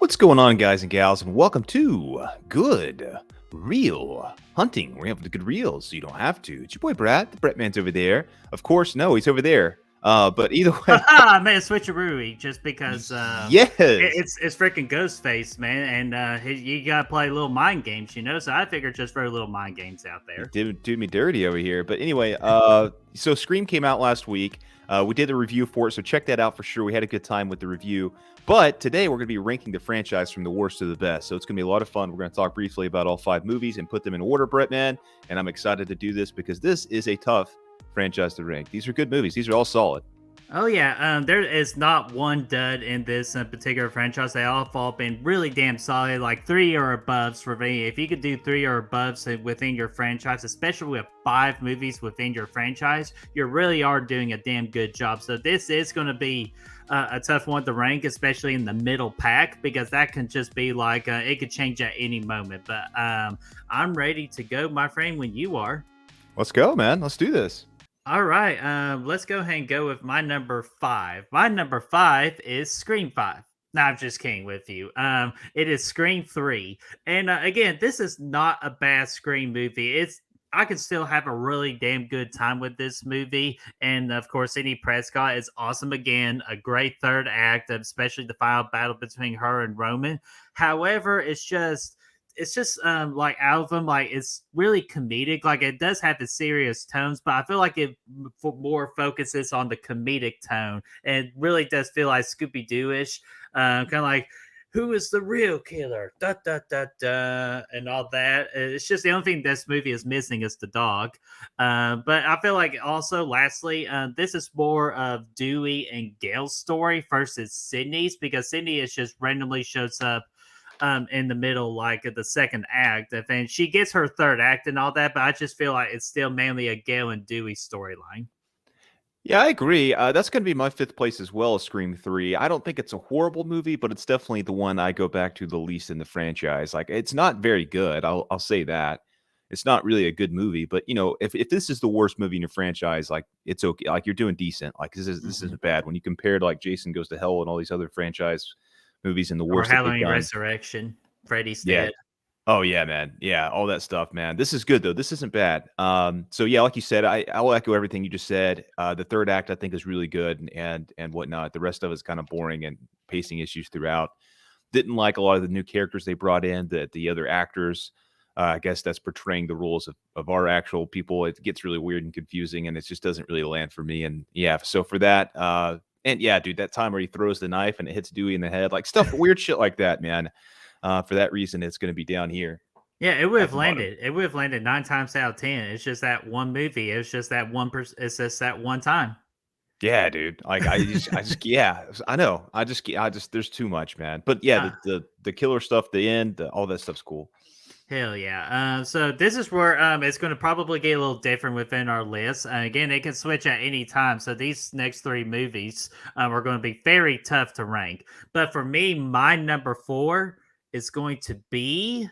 What's going on, guys and gals, and welcome to Good Real Hunting. We're having the good reels, so you don't have to. It's your boy Brad. The Brett man's over there. Of course, no, he's over there. But either way, I made a switcheroo just because yes, it's freaking Ghostface, man, and you gotta play little mind games, So I figured just for little mind games out you there. did me dirty over here. But anyway, so Scream came out last week. We did the review for it, so check that out for sure. We had a good time with the review. But today we're going to be ranking the franchise from the worst to the best. So it's going to be a lot of fun. We're going to talk briefly about all 5 movies and put them in order, Brett, man. And I'm excited to do this because this is a tough franchise to rank. These are good movies. These are all solid. Oh yeah, there is not one dud in this particular franchise. They all fall been really damn solid, like 3 or above for me. If you could do 3 or above within your franchise, especially with 5 movies within your franchise, you really are doing a damn good job. So this is going to be a tough one to rank, especially in the middle pack, because that can just be like it could change at any moment. But I'm ready to go, my friend, when you are. Let's go, man. Let's do this. All right, let's go ahead and go with my number 5. My number 5 is Scream 5. No, I'm just kidding with you. It is Scream 3. And again, this is not a bad Scream movie. I can still have a really damn good time with this movie. And of course, Sidney Prescott is awesome again. A great third act, especially the final battle between her and Roman. However, it's just like out of them, like it's really comedic. Like it does have the serious tones, but I feel like it more focuses on the comedic tone, and it really does feel like Scooby Doo ish, kind of like who is the real killer, da da da da, and all that. It's just the only thing this movie is missing is the dog. But I feel like also, lastly, this is more of Dewey and Gail's story versus Sydney's, because Sydney is just randomly shows up in the middle, like at the second act. And she gets her third act and all that, but I just feel like it's still mainly a Gail and Dewey storyline. Yeah, I agree. That's going to be my 5th place as well as Scream 3. I don't think it's a horrible movie, but it's definitely the one I go back to the least in the franchise. Like, it's not very good. I'll say that. It's not really a good movie, but if this is the worst movie in your franchise, like it's okay. Like you're doing decent. Like this Mhm. isn't bad when you compare to like Jason Goes to Hell and all these other franchise movies and the Or worst that they've Halloween done. Resurrection, Freddy's Yeah, dead. oh yeah, man. Yeah, all that stuff, man. This is good though. This isn't bad. So yeah, like you said, I'll echo everything you just said. The third act I think is really good and whatnot. The rest of it's kind of boring and pacing issues throughout. Didn't like a lot of the new characters they brought in. The other actors, I guess that's portraying the roles of our actual people. It gets really weird and confusing, and it just doesn't really land for me. And yeah, so for that, and yeah, dude, that time where he throws the knife and it hits Dewey in the head, like stuff, weird shit like that, man. For that reason, it's going to be down here Yeah, it would at have the bottom. landed. It would have landed 9 times out of 10. It's just that one movie. It's just that one person. It's just that one time. Yeah, dude. Like I just yeah, I know. I just there's too much, man. But yeah, Uh, the killer stuff, the end, all that stuff's cool. Hell yeah. So this is where it's going to probably get a little different within our list. Again, it can switch at any time. So these next 3 movies are going to be very tough to rank. But for me, my number 4 is going to be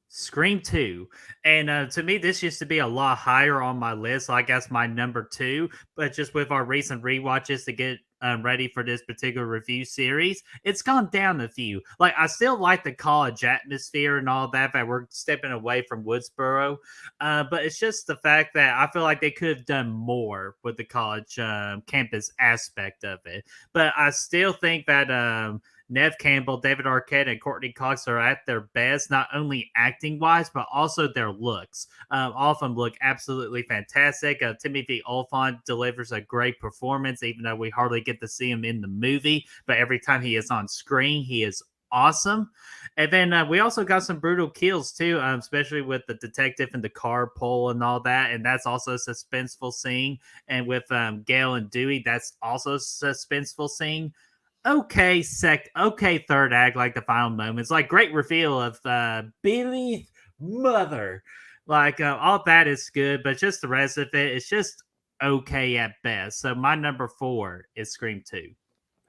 Scream 2. And to me, this used to be a lot higher on my list. So I guess my number 2. But just with our recent rewatches to get ready for this particular review series, it's gone down a few. Like, I still like the college atmosphere and all that, but we're stepping away from Woodsboro. But it's just the fact that I feel like they could have done more with the college campus aspect of it. But I still think that. Nev Campbell, David Arquette, and Courtney Cox are at their best, not only acting wise, but also their looks. All of them look absolutely fantastic. Timothy Olyphant delivers a great performance, even though we hardly get to see him in the movie. But every time he is on screen, he is awesome. And then we also got some brutal kills too, especially with the detective and the car pull and all that. And that's also a suspenseful scene. And with Gail and Dewey, that's also a suspenseful scene. Okay, third act, like the final moments, like great reveal of Billy's mother. Like all that is good, but just the rest of it, it's just okay at best. So my number 4 is Scream 2.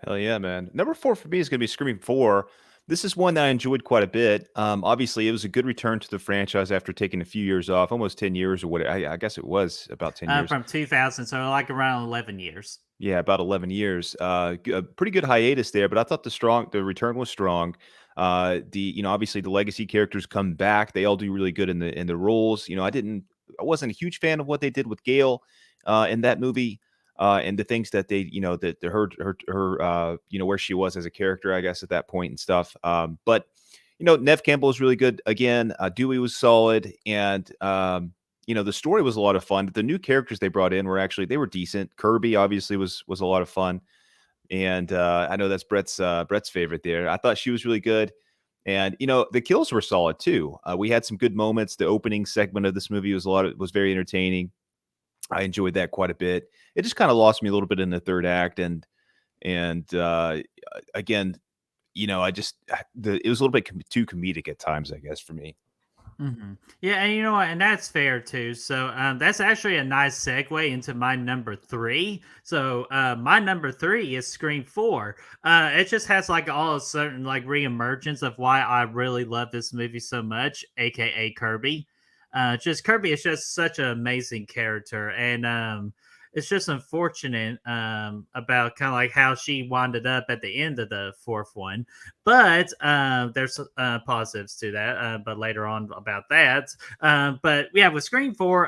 Hell yeah, man. Number 4 for me is going to be Scream 4. This is one that I enjoyed quite a bit. Obviously, it was a good return to the franchise after taking a few years off, almost 10 years or what. I guess it was about 10 years. From 2000, so like around 11 years. Yeah, about 11 years. A pretty good hiatus there, but I thought the return was strong. Obviously the legacy characters come back. They all do really good in the roles. I wasn't a huge fan of what they did with Gail in that movie. And the things that where she was as a character, I guess, at that point and stuff. But Nev Campbell is really good again. Dewey was solid, and the story was a lot of fun. The new characters they brought in they were decent. Kirby obviously was a lot of fun, and I know that's Brett's favorite there. I thought she was really good, and the kills were solid too. We had some good moments. The opening segment of this movie was very entertaining. I enjoyed that quite a bit. It just kind of lost me a little bit in the third act, and again, I just it was a little bit too comedic at times, I guess, for me. Yeah, and you know what? And that's fair too. So that's actually a nice segue into my number three. So my number three is Scream 4. It just has like all a certain like reemergence of why I really love this movie so much, aka Kirby. Just Kirby is just such an amazing character, and it's just unfortunate about kind of like how she winded up at the end of the fourth one. But there's positives to that, but later on about that. But yeah, with Scream 4,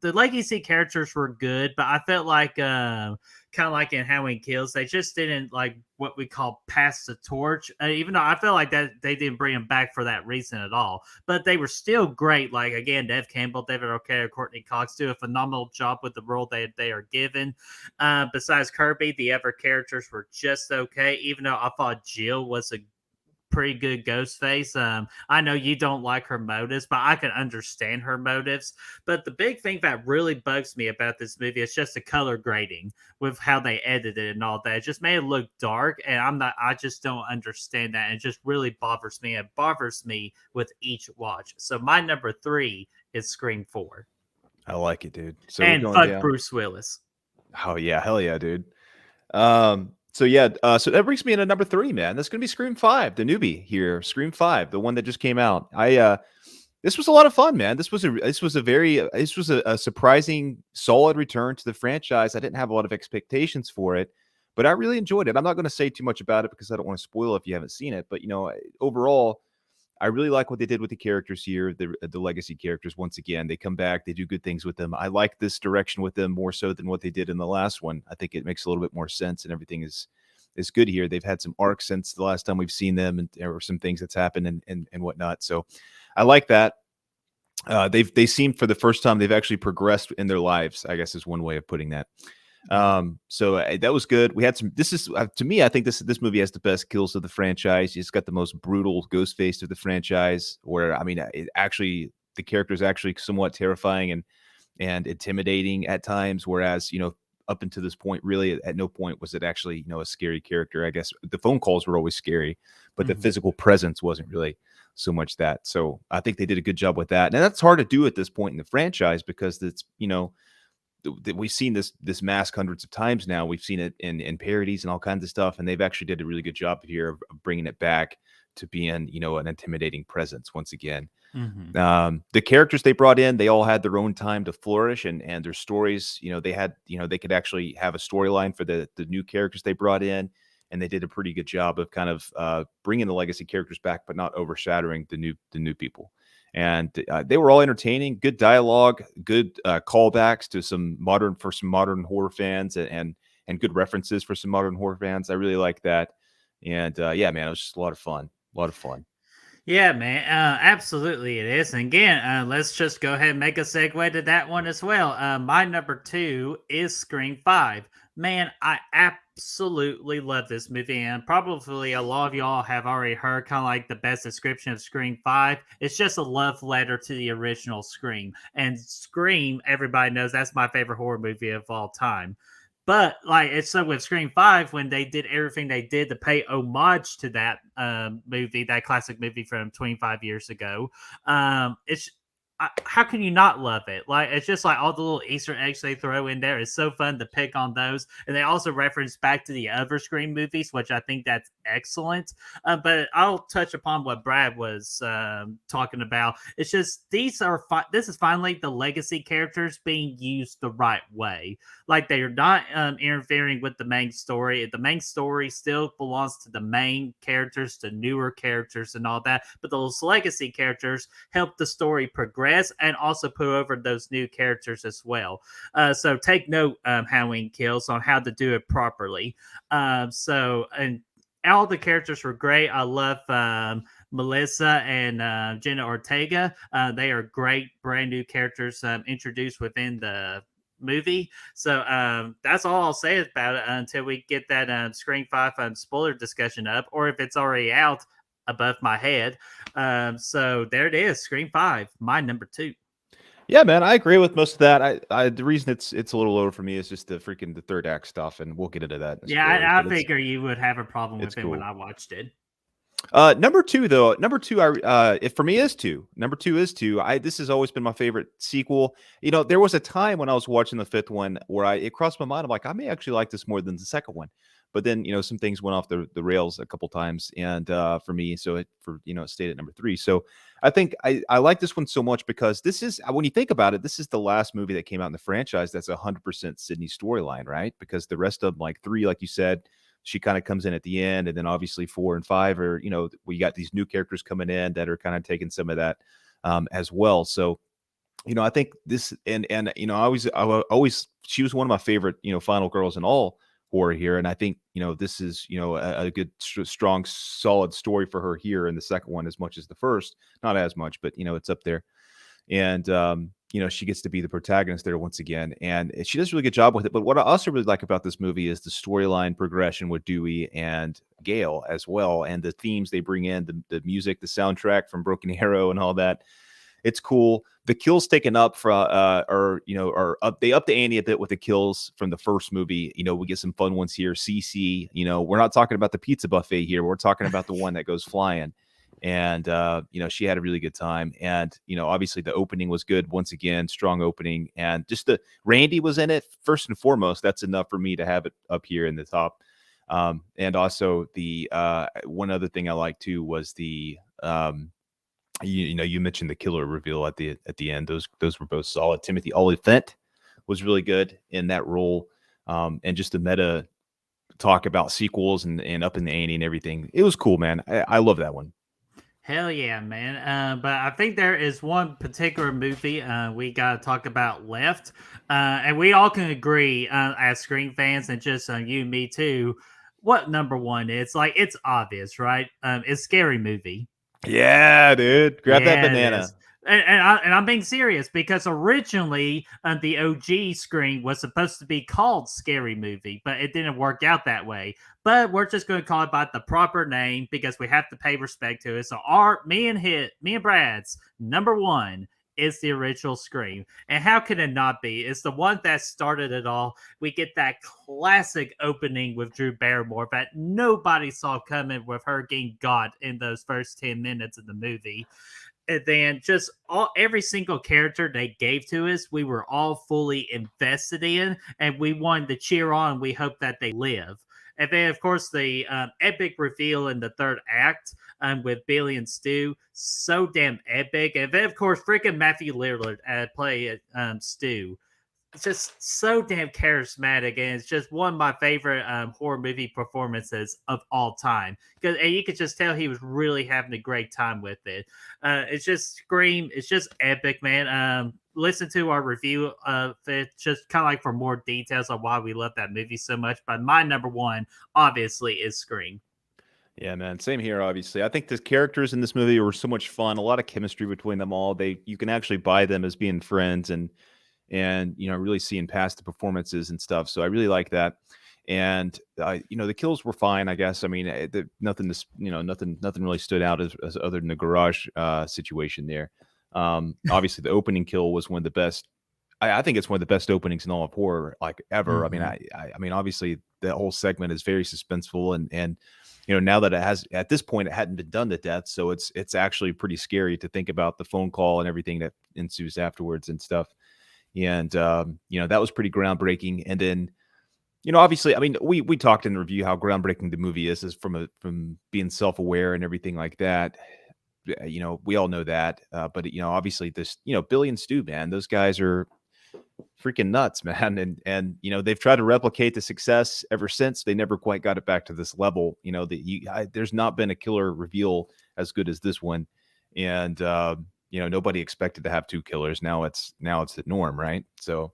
the legacy characters were good, but I felt like kind of like in Halloween Kills, they just didn't like what we call pass the torch. Even though I feel like that they didn't bring them back for that reason at all, but they were still great. Like again, Dev Campbell, David O'Carroll, Courtney Cox do a phenomenal job with the role they are given. Besides Kirby, the other characters were just okay. Even though I thought Jill was a pretty good Ghostface. I know you don't like her motives, but I can understand her motives. But the big thing that really bugs me about this movie is just the color grading with how they edited it and all that. It just made it look dark, and I just don't understand that. It just really bothers me. It bothers me with each watch. So my number three is Scream 4. I like it, dude. So we're And going fuck down. Bruce Willis. Oh yeah, hell yeah, dude. So that brings me into number three, man. That's gonna be Scream 5, the newbie here. Scream 5, the one that just came out. This was a lot of fun, man. This was a surprising, solid return to the franchise. I didn't have a lot of expectations for it, but I really enjoyed it. I'm not going to say too much about it because I don't want to spoil it if you haven't seen it. But overall, I really like what they did with the characters here, the legacy characters. Once again, they come back, they do good things with them. I like this direction with them more so than what they did in the last one. I think it makes a little bit more sense, and everything is good here. They've had some arcs since the last time we've seen them, and there were some things that's happened and whatnot. So I like that. They seem for the first time they've actually progressed in their lives, I guess is one way of putting that. That was good. We had some. This is to me, I think this movie has the best kills of the franchise. It's got the most brutal Ghostface of the franchise. Where I mean, the character is actually somewhat terrifying and intimidating at times. Whereas up until this point, really at no point was it actually a scary character. I guess the phone calls were always scary, but the Mhm. physical presence wasn't really so much that. So I think they did a good job with that, and that's hard to do at this point in the franchise because it's we've seen this mask hundreds of times now. We've seen it in parodies and all kinds of stuff, and they've actually did a really good job here of bringing it back to being an intimidating presence once again. Mhm. The characters they brought in, they all had their own time to flourish, and their stories. They had they could actually have a storyline for the new characters they brought in, and they did a pretty good job of kind of bringing the legacy characters back, but not overshadowing the new people. And they were all entertaining, good dialogue, good callbacks to some modern horror fans, and good references for some modern horror fans. I really like that, and yeah, man, it was just a lot of fun, a lot of fun. Yeah, man. Absolutely, it is. And again, let's just go ahead and make a segue to that one as well. My number two is Scream 5. Man, I absolutely love this movie, and probably a lot of y'all have already heard kind of like the best description of Scream 5. It's just a love letter to the original Scream. And Scream, everybody knows that's my favorite horror movie of all time. But like it's so with Scream 5, when they did everything they did to pay homage to that movie, that classic movie from 25 years ago, it's how can you not love it? Like it's just like all the little Easter eggs they throw in there. It's so fun to pick on those, and they also reference back to the other Scream movies, which I think that's excellent. But I'll touch upon what Brad was talking about. It's just this is finally the legacy characters being used the right way. Like they are not interfering with the main story. The main story still belongs to the main characters, to newer characters, and all that. But those legacy characters help the story progress and also put over those new characters as well. So take note, Halloween Kills, on how to do it properly. And all the characters were great. I love Melissa and Jenna Ortega. They are great, brand new characters introduced within the movie. So that's all I'll say about it until we get that Screen 5 spoiler discussion up, or if it's already out above my head. So there it is, Scream 5, my number 2. Yeah, man, I agree with most of that. The reason it's a little lower for me is just the third act stuff, and we'll get into that in the Yeah, spoilers. I But figure you would have a problem it's with it when cool. I watched it. Number two, though, if for me is two. Number two is two. This has always been my favorite sequel. You know, there was a time when I was watching the fifth one where it crossed my mind. I'm like, I may actually like this more than the second one. But then, some things went off the rails a couple times, and for me, so it stayed at number three. So I think I like this one so much because this is, when you think about it, this is the last movie that came out in the franchise that's 100% Sydney storyline, right? Because the rest of them, like three, like you said, she kind of comes in at the end, and then obviously 4 and 5 are, we got these new characters coming in that are kind of taking some of that as well. So, I think this, and I always she was one of my favorite, final girls in all horror here, and I think this is a good, strong, solid story for her here in the second one as much as the first, not as much, but it's up there. And she gets to be the protagonist there once again, and she does a really good job with it. But what I also really like about this movie is the storyline progression with Dewey and Gail as well, and the themes they bring in, the music, the soundtrack from Broken Arrow, and all that. It's cool. The kills taken up for are up. They up the ante a bit with the kills from the first movie. We get some fun ones here. CC. We're not talking about the pizza buffet here. We're talking about the one that goes flying. And she had a really good time. And obviously the opening was good once again, strong opening, and just the Randy was in it first and foremost. That's enough for me to have it up here in the top. And also the one other thing I liked too was the you mentioned the killer reveal at the end. Those were both solid. Timothy Olyphant was really good in that role, and just the meta talk about sequels and up in the ante and everything. It was cool, man. I love that one. Hell yeah, man. But I think there is one particular movie we got to talk about left. And we all can agree as Screen fans, and just you and me too, what number one is. Like, it's obvious, right? It's Scary Movie. Yeah, dude. Grab that Yeah, it banana. is. And I'm being serious because originally the OG Scream was supposed to be called Scary Movie, but it didn't work out that way. But we're just going to call it by the proper name because we have to pay respect to it. So me and Brad's number one is the original Scream. And how can it not be? It's the one that started it all. We get that classic opening with Drew Barrymore that nobody saw coming, with her getting got in those first 10 minutes of the movie. And then just every single character they gave to us, we were all fully invested in, and we wanted to cheer on. We hope that they live. And then, of course, the epic reveal in the third act with Billy and Stu, so damn epic. And then, of course, freaking Matthew Lillard play Stu. It's just so damn charismatic, and it's just one of my favorite horror movie performances of all time. Because you could just tell he was really having a great time with it. It's just Scream. It's just epic, man. Listen to our review of it, just kind of like for more details on why we love that movie so much. But my number one, obviously, is Scream. Yeah, man. Same here, obviously. I think the characters in this movie were so much fun. A lot of chemistry between them all. You can actually buy them as being friends, and really seeing past the performances and stuff. So I really like that. And the kills were fine, I guess. I mean, nothing nothing really stood out as other than the garage situation there. Obviously, the opening kill was one of the best. I think it's one of the best openings in all of horror, like ever. I mean, Mm-hmm. I mean, obviously, the whole segment is very suspenseful, and now that it has, at this point, it hadn't been done to death. So it's actually pretty scary to think about the phone call and everything that ensues afterwards and stuff. And that was pretty groundbreaking. And then, obviously, I mean, we talked in the review how groundbreaking the movie is from being self-aware and everything like that. We all know that. But obviously this, Billy and Stu, man, those guys are freaking nuts, man. And they've tried to replicate the success ever since. They never quite got it back to this level. There's not been a killer reveal as good as this one. And nobody expected to have two killers. Now it's the norm, right? So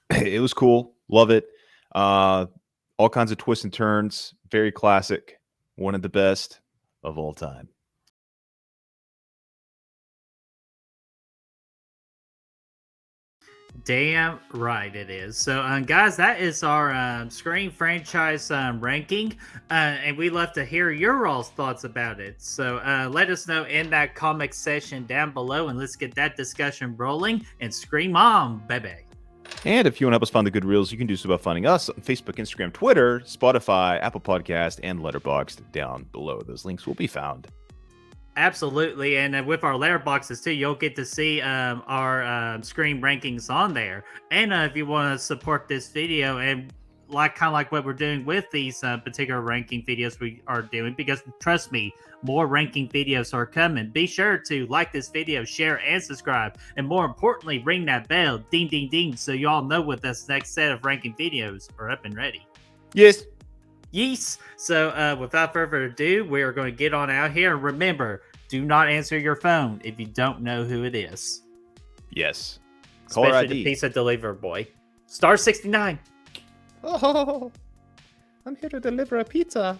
it was cool. Love it. All kinds of twists and turns. Very classic. One of the best of all time. Damn right it is. So, guys, that is our Scream franchise ranking, and we love to hear your all's thoughts about it. So, let us know in that comment section down below, and let's get that discussion rolling. And scream on, baby! And if you want to help us find the good reels, you can do so by finding us on Facebook, Instagram, Twitter, Spotify, Apple Podcast, and Letterboxd down below. Those links will be found. Absolutely, and with our letterboxes too, you'll get to see our Scream rankings on there. And if you want to support this video and kind of like what we're doing with these particular ranking videos we are doing, because trust me, more ranking videos are coming. Be sure to like this video, share, and subscribe, and more importantly, ring that bell, ding, ding, ding, so you all know what this next set of ranking videos are up and ready. Yes. Yes. So without further ado, we are going to get on out here. And remember, do not answer your phone if you don't know who it is. Yes. Especially Caller ID. the pizza delivery boy. Star 69. Oh, I'm here to deliver a pizza.